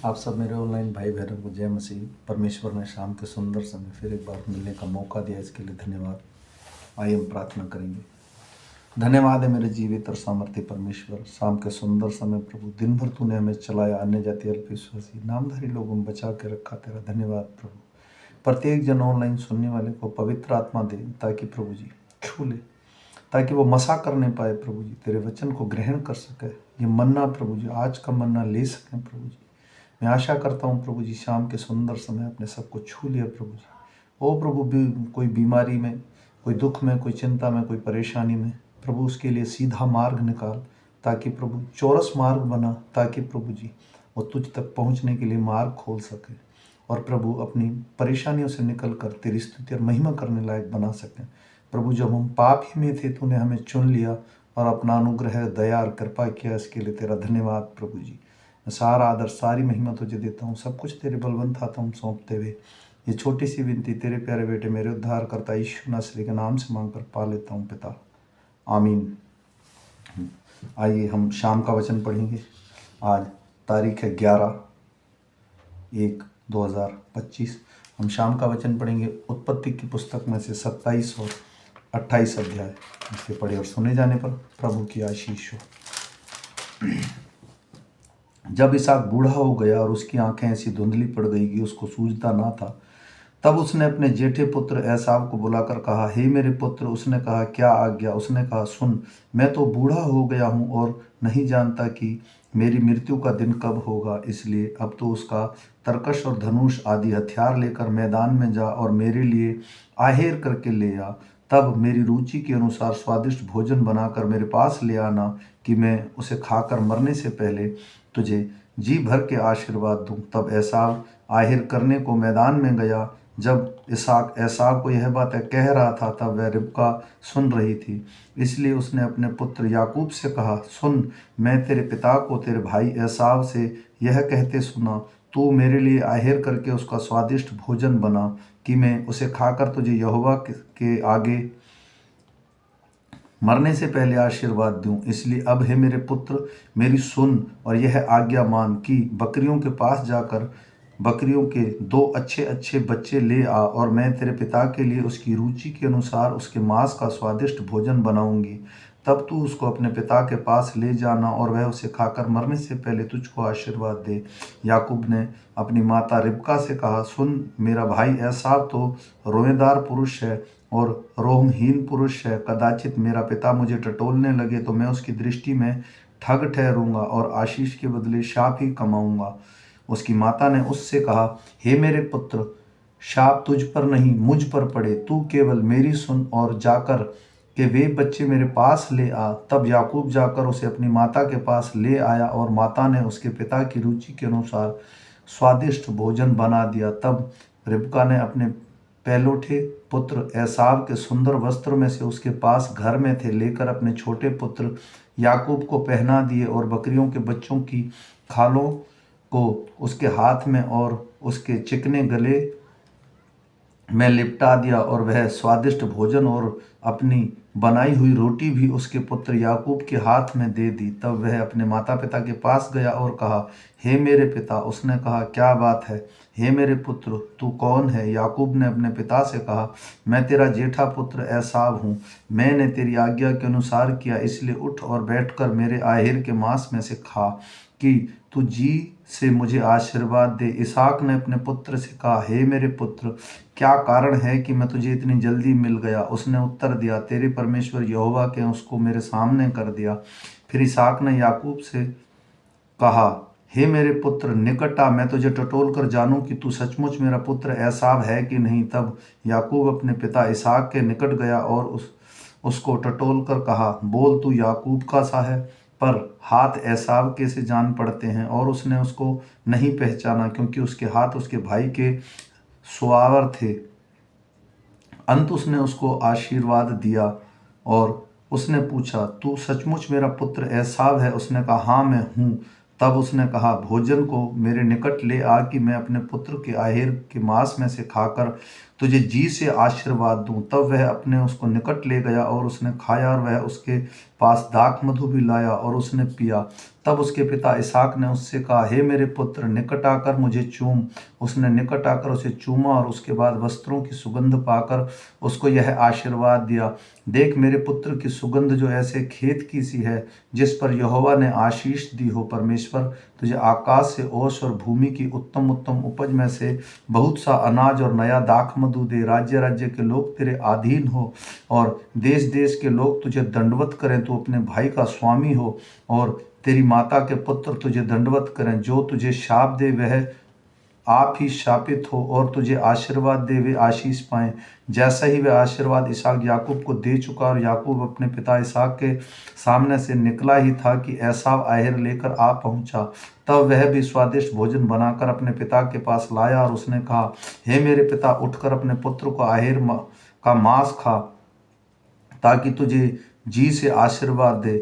आप सब मेरे ऑनलाइन भाई बहनों को जय मसीह। परमेश्वर ने शाम के सुंदर समय फिर एक बार मिलने का मौका दिया, इसके लिए धन्यवाद। आइए हम प्रार्थना करेंगे। धन्यवाद है मेरे जीवित और सामर्थ्य परमेश्वर, शाम के सुंदर समय प्रभु, दिन भर तूने हमें चलाया, अन्य जाति अल्पविश्वासी नामधारी लोगों में बचा के रखा। तेरा धन्यवाद प्रभु। प्रत्येक जन ऑनलाइन सुनने वाले को पवित्र आत्मा दे, ताकि प्रभु जी छू ले, ताकि वो मसा करने पाए प्रभु जी, तेरे वचन को ग्रहण कर सके। ये मन्ना प्रभु जी, आज का मन्ना ले सकें प्रभु जी। मैं आशा करता हूँ प्रभु जी, शाम के सुंदर समय अपने सबको छू लिया प्रभु जी। ओ प्रभु, कोई बीमारी में, कोई दुख में, कोई चिंता में, कोई परेशानी में प्रभु, उसके लिए सीधा मार्ग निकाल, ताकि प्रभु चौरस मार्ग बना, ताकि प्रभु जी वो तुझ तक पहुँचने के लिए मार्ग खोल सके और प्रभु अपनी परेशानियों से निकल कर तेरी स्तुति और महिमा करने लायक बना सकें। प्रभु, जब हम पाप ही में थे तूने हमें चुन लिया और अपना अनुग्रह, दया और कृपा किया, इसके लिए तेरा धन्यवाद प्रभु जी। मैं सारा आदर, सारी महिमा तुझे देता हूँ, सब कुछ तेरे बलवंत हाथों में सौंपते हुए ये छोटी सी विनती तेरे प्यारे बेटे मेरे उद्धार करता यीशु नासरी के नाम से मांग कर पा लेता हूँ पिता, आमीन। आइए हम शाम का वचन पढ़ेंगे। आज तारीख है 11/1/2025। हम शाम का वचन पढ़ेंगे उत्पत्ति की पुस्तक में से 27 और 28 अध्याय। इसके पढ़े और सुने जाने पर प्रभु की आशीष हो। जब इसहाक बूढ़ा हो गया और उसकी आंखें ऐसी धुंधली पड़ गई कि उसको सूझता ना था, तब उसने अपने जेठे पुत्र एसाव को बुलाकर कहा, हे मेरे पुत्र। उसने कहा, क्या आज्ञा? उसने कहा, सुन, मैं तो बूढ़ा हो गया हूँ और नहीं जानता कि मेरी मृत्यु का दिन कब होगा, इसलिए अब तो उसका तरकश और धनुष आदि हथियार लेकर मैदान में जा और मेरे लिए आहेर करके ले आ। तब मेरी रुचि के अनुसार स्वादिष्ट भोजन बनाकर मेरे पास ले आना, कि मैं उसे खाकर मरने से पहले तुझे जी भर के आशीर्वाद दूं। तब एसाव आहेर करने को मैदान में गया। जब इसहाक एसाव को यह बातें कह रहा था, तब वह रिबका सुन रही थी। इसलिए उसने अपने पुत्र याकूब से कहा, सुन, मैं तेरे पिता को तेरे भाई एसाव से यह कहते सुना, तू मेरे लिए आहेर करके उसका स्वादिष्ट भोजन बना, कि मैं उसे खाकर तुझे यहोवा के आगे मरने से पहले आशीर्वाद दूं। इसलिए अब हे मेरे पुत्र, मेरी सुन और यह आज्ञा मान कि बकरियों के पास जाकर बकरियों के 2 अच्छे अच्छे बच्चे ले आ, और मैं तेरे पिता के लिए उसकी रुचि के अनुसार उसके मांस का स्वादिष्ट भोजन बनाऊंगी। तब तू उसको अपने पिता के पास ले जाना और वह उसे खाकर मरने से पहले तुझको आशीर्वाद दे। याकूब ने अपनी माता रिबका से कहा, सुन, मेरा भाई एसाव तो रोएदार पुरुष है और रोहमहीन पुरुष है। कदाचित मेरा पिता मुझे टटोलने लगे तो मैं उसकी दृष्टि में ठग ठहरूंगा और आशीष के बदले शाप ही कमाऊंगा। उसकी माता ने उससे कहा, हे मेरे पुत्र, शाप तुझ पर नहीं मुझ पर पड़े। तू केवल मेरी सुन और जाकर के वे बच्चे मेरे पास ले आ। तब याकूब जाकर उसे अपनी माता के पास ले आया और माता ने उसके पिता की रुचि के अनुसार स्वादिष्ट भोजन बना दिया। तब रिबका ने अपने पहलौठे पुत्र एसाव के सुंदर वस्त्र में से उसके पास घर में थे लेकर अपने छोटे पुत्र याकूब को पहना दिए और बकरियों के बच्चों की खालों को उसके हाथ में और उसके चिकने गले में लिपटा दिया, और वह स्वादिष्ट भोजन और अपनी बनाई हुई रोटी भी उसके पुत्र याकूब के हाथ में दे दी। तब वह अपने माता पिता के पास गया और कहा, हे मेरे पिता। उसने कहा, क्या बात है? हे मेरे पुत्र, तू कौन है? याकूब ने अपने पिता से कहा, मैं तेरा जेठा पुत्र एसाव हूँ। मैंने तेरी आज्ञा के अनुसार किया, इसलिए उठ और बैठकर मेरे आहेर के मांस में से खा, कि तू जी से मुझे आशीर्वाद दे। इसहाक ने अपने पुत्र से कहा, हे मेरे पुत्र, क्या कारण है कि मैं तुझे इतनी जल्दी मिल गया? उसने उत्तर दिया, तेरे परमेश्वर यहोवा के उसको मेरे सामने कर दिया। फिर इसहाक ने याकूब से कहा, हे मेरे पुत्र, निकट आ, मैं तुझे टटोल कर जानूं कि तू सचमुच मेरा पुत्र एसाव है कि नहीं। तब याकूब अपने पिता इसहाक के निकट गया और उसको टटोल कर कहा, बोल, तू याकूब का सा है, पर हाथ एसाव के से जान पड़ते हैं। और उसने उसको नहीं पहचाना, क्योंकि उसके हाथ उसके भाई के सुआवर थे। अंत उसने उसको आशीर्वाद दिया और उसने पूछा, तू सचमुच मेरा पुत्र एसाव है? उसने कहा, हाँ, मैं हूँ। तब उसने कहा, भोजन को मेरे निकट ले आ, कि मैं अपने पुत्र के आहेर के मांस में से खाकर तुझे जी से आशीर्वाद दूं। तब वह अपने उसको निकट ले गया और उसने खाया, और वह उसके पास दाख मधु भी लाया और उसने पिया। तब उसके पिता इसहाक ने उससे कहा, हे मेरे पुत्र, निकट आकर मुझे चूम। उसने निकट आकर उसे चूमा और उसके बाद वस्त्रों की सुगंध पाकर उसको यह आशीर्वाद दिया, देख मेरे पुत्र की सुगंध जो ऐसे खेत की सी है जिस पर यहोवा ने आशीष दी हो। परमेश्वर तुझे आकाश से ओस और भूमि की उत्तम उत्तम उपज में से बहुत सा अनाज और नया दाख मधु दे। राज्य राज्य के लोग तेरे अधीन हो और देश देश के लोग तुझे दंडवत करें। तू अपने भाई का स्वामी हो और तेरी माता के पुत्र तुझे दंडवत करें। जो तुझे शाप दे वह आप ही शापित हो, और तुझे आशीर्वाद दे वे आशीष पाएं। जैसा ही वह आशीर्वाद इसहाक याकूब को दे चुका और याकूब अपने पिता इसहाक के सामने से निकला ही था कि एसाव आहेर लेकर आ पहुंचा। तब वह भी स्वादिष्ट भोजन बनाकर अपने पिता के पास लाया और उसने कहा, हे मेरे पिता, उठकर अपने पुत्र को आहेर का मांस खा, ताकि तुझे जी से आशीर्वाद दे।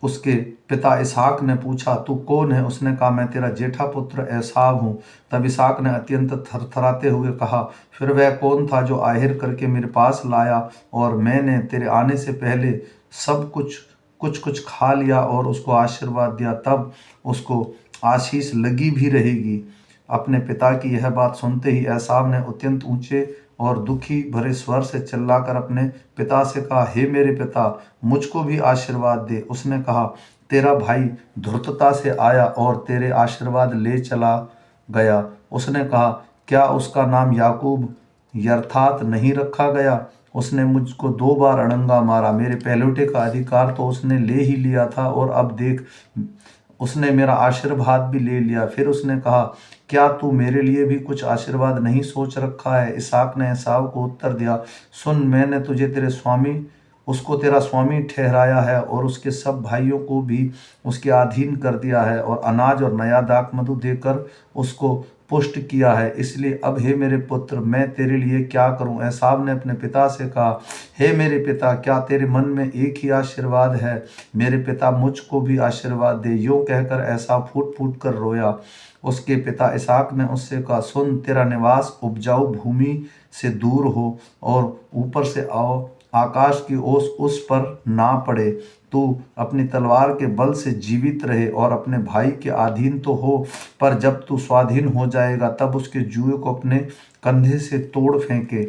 उसके पिता इसहाक ने पूछा, तू कौन है? उसने कहा, मैं तेरा जेठा पुत्र एसाव हूँ। तब इसहाक ने अत्यंत थरथराते हुए कहा, फिर वह कौन था जो आहेर करके मेरे पास लाया, और मैंने तेरे आने से पहले सब कुछ कुछ कुछ खा लिया और उसको आशीर्वाद दिया, तब उसको आशीष लगी भी रहेगी। अपने पिता की यह बात सुनते ही एसाव ने अत्यंत ऊंचे और दुखी भरे स्वर से चिल्लाकर अपने पिता से कहा, हे मेरे पिता, मुझको भी आशीर्वाद दे। उसने कहा, तेरा भाई धूर्तता से आया और तेरे आशीर्वाद ले चला गया। उसने कहा, क्या उसका नाम याकूब यर्थात नहीं रखा गया? उसने मुझको 2 बार अड़ंगा मारा, मेरे पहलौठे का अधिकार तो उसने ले ही लिया था, और अब देख उसने मेरा आशीर्वाद भी ले लिया। फिर उसने कहा, क्या तू मेरे लिए भी कुछ आशीर्वाद नहीं सोच रखा है? इसहाक ने एसाव को उत्तर दिया, सुन, मैंने तुझे तेरे स्वामी उसको तेरा स्वामी ठहराया है और उसके सब भाइयों को भी उसके अधीन कर दिया है, और अनाज और नया दाख मधु देकर उसको पुष्ट किया है। इसलिए अब हे मेरे पुत्र, मैं तेरे लिए क्या करूं? एसाव ने अपने पिता से कहा, हे मेरे पिता, क्या तेरे मन में एक ही आशीर्वाद है? मेरे पिता, मुझको भी आशीर्वाद दे। यूं कहकर एसाव फूट फूट कर रोया। उसके पिता इसहाक ने उससे कहा, सुन, तेरा निवास उपजाऊ भूमि से दूर हो और ऊपर से आओ आकाश की ओस उस पर ना पड़े। तू अपनी तलवार के बल से जीवित रहे और अपने भाई के अधीन तो हो, पर जब तू स्वाधीन हो जाएगा तब उसके जुए को अपने कंधे से तोड़ फेंके।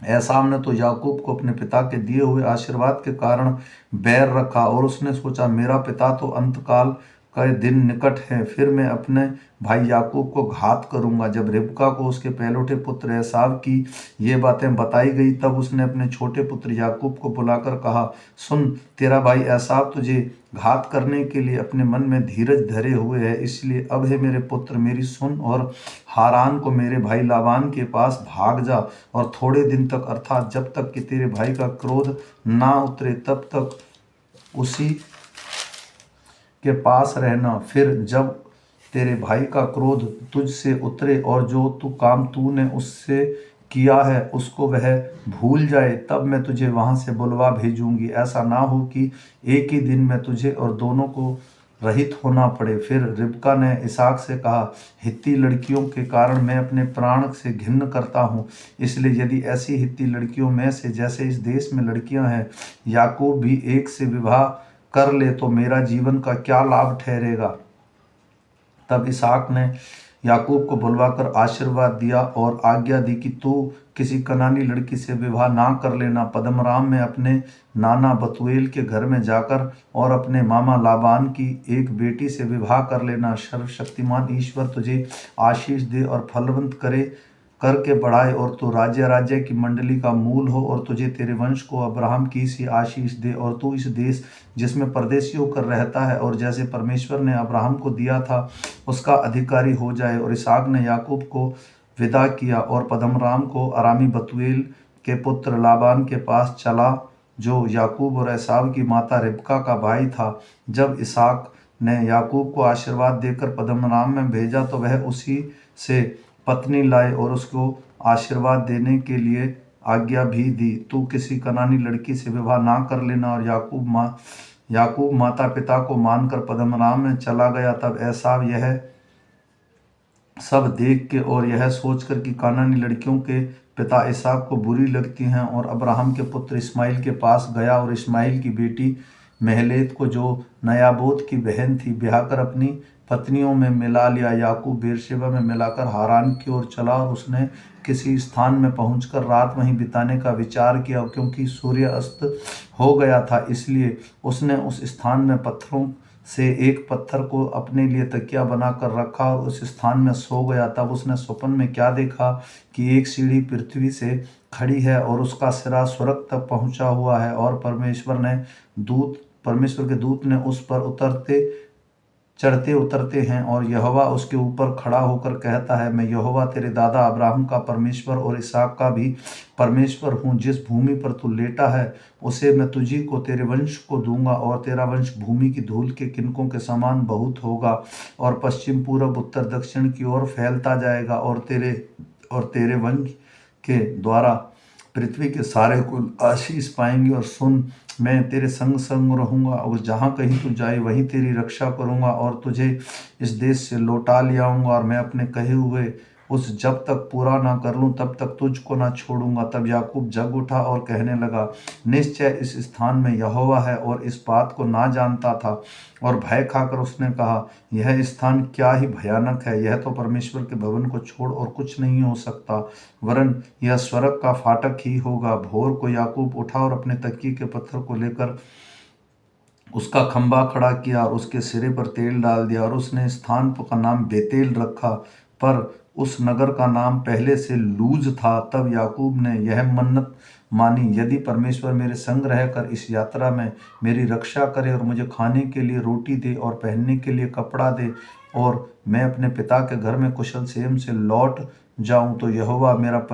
एसाव ने तो याकूब को अपने पिता के दिए हुए आशीर्वाद के कारण बैर रखा, और उसने सोचा, मेरा पिता तो अंतकाल का दिन निकट है, फिर मैं अपने भाई याकूब को घात करूंगा। जब रिबका को उसके पहलौठे पुत्र एसाव की ये बातें बताई गई, तब उसने अपने छोटे पुत्र याकूब को बुलाकर कहा, सुन, तेरा भाई एसाव तुझे घात करने के लिए अपने मन में धीरज धरे हुए है। इसलिए अब है मेरे पुत्र, मेरी सुन, और हारान को मेरे भाई लाबान के पास भाग जा, और थोड़े दिन तक, अर्थात जब तक कि तेरे भाई का क्रोध ना उतरे, तब तक उसी के पास रहना। फिर जब तेरे भाई का क्रोध तुझसे उतरे और जो तू काम तूने उससे किया है उसको वह भूल जाए, तब मैं तुझे वहां से बुलवा भेजूंगी। ऐसा ना हो कि एक ही दिन में तुझे और दोनों को रहित होना पड़े। फिर रिबका ने इसहाक से कहा, हित्ती लड़कियों के कारण मैं अपने प्राण से घिन्न करता हूँ, इसलिए यदि ऐसी हित्ती लड़कियों में से जैसे इस देश में लड़कियां हैं, याकूब भी एक से विवाह कर ले तो मेरा जीवन का क्या लाभ ठहरेगा? तब इसहाक ने याकूब को बुलवाकर आशीर्वाद दिया और आज्ञा दी कि तू किसी कनानी लड़की से विवाह ना कर लेना। पद्मराम में अपने नाना बतुएल के घर में जाकर और अपने मामा लाबान की एक बेटी से विवाह कर लेना। सर्वशक्तिमान ईश्वर तुझे आशीष दे और फलवंत करे करके बढ़ाए, और तू राज्य राज्य की मंडली का मूल हो, और तुझे तेरे वंश को अब्राहम की सी आशीष दे, और तू इस देश जिसमें परदेशी होकर रहता है और जैसे परमेश्वर ने अब्राहम को दिया था उसका अधिकारी हो जाए। और इसहाक ने याकूब को विदा किया और पद्मराम को अरामी बतूएल के पुत्र लाबान के पास चला, जो याकूब और एसाव की माता रिबका का भाई था। जब इसहाक ने याकूब को आशीर्वाद देकर पद्मराम में भेजा तो वह उसी से पत्नी लाए और उसको आशीर्वाद देने के लिए आज्ञा भी दी, तू किसी कनानी लड़की से विवाह ना कर लेना। और याकूब माता पिता को मानकर पद्मराम में चला गया। तब एसाव यह सब देख के और यह सोचकर कि कानानी लड़कियों के पिता इसाक को बुरी लगती हैं। और अब्राहम के पुत्र इस्माइल के पास गया और इस्माइल की बेटी महलेत को, जो नयाबोत की बहन थी, ब्याह कर अपनी पत्नियों में मिला लिया। याकूब बेरशेबा में मिलाकर हारान की ओर चला और उसने किसी स्थान में पहुंचकर रात वहीं बिताने का विचार किया। क्योंकि सूर्य अस्त हो गया था, इसलिए उसने उस स्थान में पत्थरों से एक पत्थर को अपने लिए तकिया बनाकर रखा और उस स्थान में सो गया। तब उसने स्वप्न में क्या देखा कि एक सीढ़ी पृथ्वी से खड़ी है और उसका सिरा स्वर्ग तक पहुंचा हुआ है, और परमेश्वर के दूत ने उस पर चढ़ते उतरते हैं। और यहोवा उसके ऊपर खड़ा होकर कहता है, मैं यहोवा तेरे दादा अब्राहम का परमेश्वर और इसहाक का भी परमेश्वर हूँ। जिस भूमि पर तू लेटा है उसे मैं तुझी को, तेरे वंश को दूंगा, और तेरा वंश भूमि की धूल के किनकों के समान बहुत होगा, और पश्चिम पूरब उत्तर दक्षिण की ओर फैलता जाएगा। और तेरे वंश के द्वारा पृथ्वी के सारे कुल आशीष पाएंगे। और सुन, मैं तेरे संग संग रहूंगा, और जहाँ कहीं तू जाए वहीं तेरी रक्षा करूंगा, और तुझे इस देश से लौटा ले आऊंगा, और मैं अपने कहे हुए उस जब तक पूरा ना कर लूं तब तक तुझको ना छोड़ूंगा। तब याकूब जग उठा और कहने लगा, निश्चय इस स्थान में यहोवा है, और इस बात को ना जानता था। और भय खाकर उसने कहा, यह स्थान क्या ही भयानक है, यह तो परमेश्वर के भवन को छोड़ और कुछ नहीं हो सकता, वरन यह स्वर्ग का फाटक ही होगा। भोर को याकूब उठा और अपने तकिए के पत्थर को लेकर उसका खंभा खड़ा किया और उसके सिरे पर तेल डाल दिया, और उसने स्थान का नाम बेतेल रखा, पर उस नगर का नाम पहले से लूज था। तब याकूब ने यह मन्नत मानी, यदि परमेश्वर मेरे संग रहकर इस यात्रा में मेरी रक्षा करे और मुझे खाने के लिए रोटी दे और पहनने के लिए कपड़ा दे, और मैं अपने पिता के घर में कुशल क्षेम से लौट जाऊं, तो यहोवा मेरा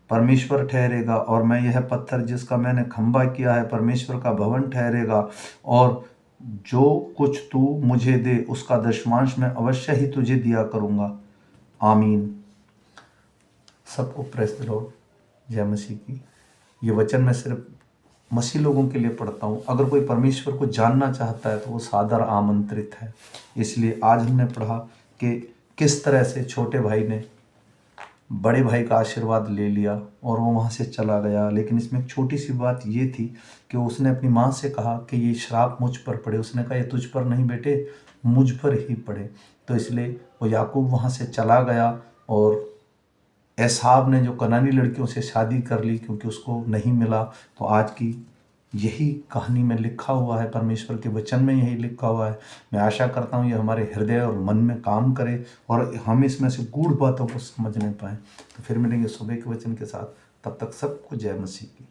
परमेश्वर ठहरेगा, और मैं यह पत्थर जिसका मैंने खंभा किया है परमेश्वर का भवन ठहरेगा। और जो कुछ तू मुझे दे उसका दशमांश मैं अवश्य ही तुझे दिया करूंगा। आमीन। सबको प्रेस द लॉर्ड। जय मसीह की। ये वचन मैं सिर्फ मसीह लोगों के लिए पढ़ता हूँ। अगर कोई परमेश्वर को जानना चाहता है तो वो सादर आमंत्रित है। इसलिए आज हमने पढ़ा कि किस तरह से छोटे भाई ने बड़े भाई का आशीर्वाद ले लिया और वो वहाँ से चला गया। लेकिन इसमें एक छोटी सी बात ये थी कि उसने अपनी माँ से कहा कि ये श्राप मुझ पर पड़े। उसने कहा, ये तुझ पर नहीं बेटे, मुझ पर ही पड़े। तो इसलिए वो याकूब वहाँ से चला गया, और एसाव ने जो कनानी लड़कियों से शादी कर ली क्योंकि उसको नहीं मिला। तो आज की यही कहानी में लिखा हुआ है, परमेश्वर के वचन में यही लिखा हुआ है। मैं आशा करता हूँ ये हमारे हृदय और मन में काम करे और हम इसमें से गूढ़ बातों को समझने पाएँ। तो फिर मिलेंगे सुबह के वचन के साथ। तब तक सबको जय मसीह की।